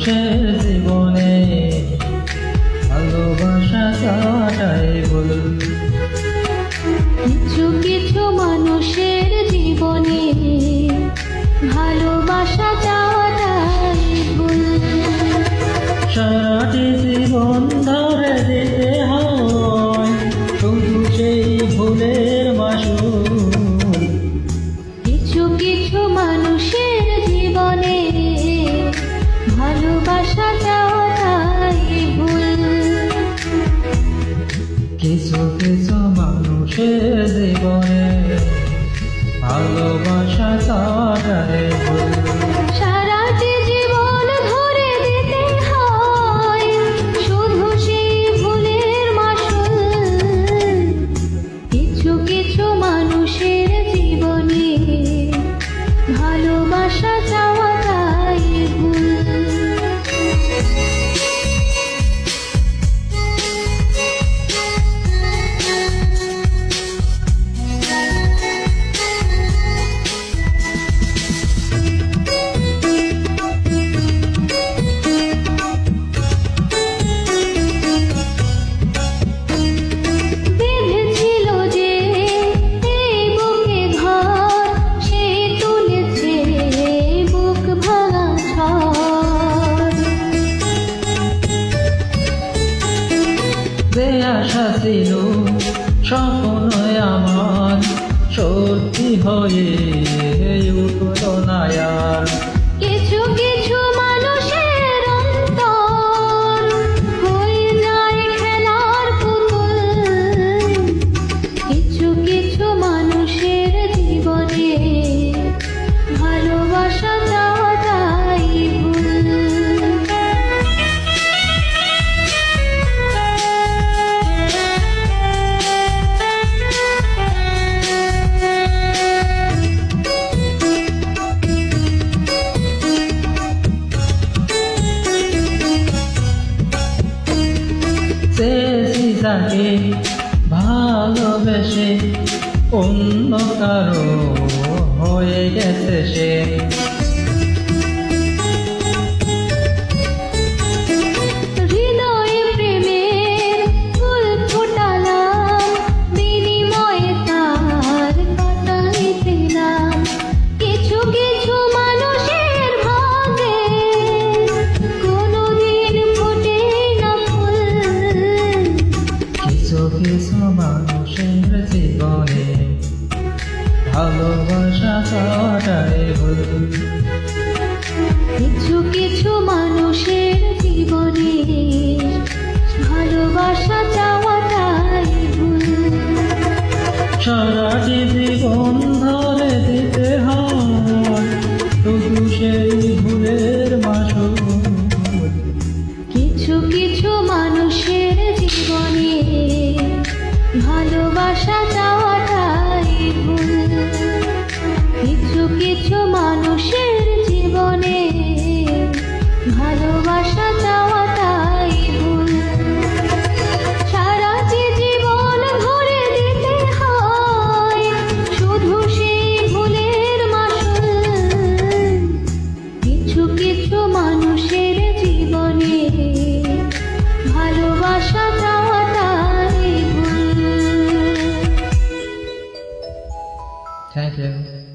মানুষের জীবনে ভালোবাসা চাওয়াটাই ভুল। কিছু কিছু মানুষের জীবনে ভালোবাসা চাওয়াটাই ভুল। সারাটি জীবন ধরে দিতে হয় শুধু সেই ভুলের মাসুল। কিছু কিছু মানুষের জীবনে ভালোবাসা চাওয়াটাই ভুল। কিছু কিছু মানুষের জীবনে ভালোবাসা চাওয়াটাই ভুল। সারাটি জীবন ধরে দিতে হয় শুধু সেই ভুলের মাসুল। কিছু কিছু মানুষের জীবনে ভালোবাসা চাওয়াটাই ভুল। যে আশা ছিল স্বপ্ন আমার সত্যি হয়ে উঠল না আর। কিছু কিছু মানুষের অন্তর হয়ে যায় খেলার পুতুল। কিছু কিছু মানুষের জীবনে ভালোবাসা চাওয়াটাই ভুল। চেয়েছি তাকে ভালোবেসে অন্য কারো হয়ে গেছে সে। হৃদয়ে প্রেমের ফুল ফোটালাম, বিনিময়ে তার কাটাই পেলাম। কিছু কিছু মানুষের ভাগে কোনোদিন ফোটে না ফুল। কিছু কিছু মানুষের জীবনে ভালোবাসা চাওয়াটাই ভুল। কিছু কিছু মানুষের জীবনে ভালোবাসা চাওয়াটাই ভুল। সারাটি জীবন ধরে দিতে হয় শুধু সেই ভুলের মাসুল। কিছু কিছু মানুষের জীবনে ভালোবাসা চাওয়াটাই ভুল। কিছু কিছু মানুষের জীবনে ভালোবাসা চাওয়াটাই ভুল। সারাটি জীবন ধরে দিতে হয় শুধু সেই ভুলের মাসুল। কিছু কিছু মানুষের জীবনে ভালোবাসা চাওয়াটাই ভুল। Thank you.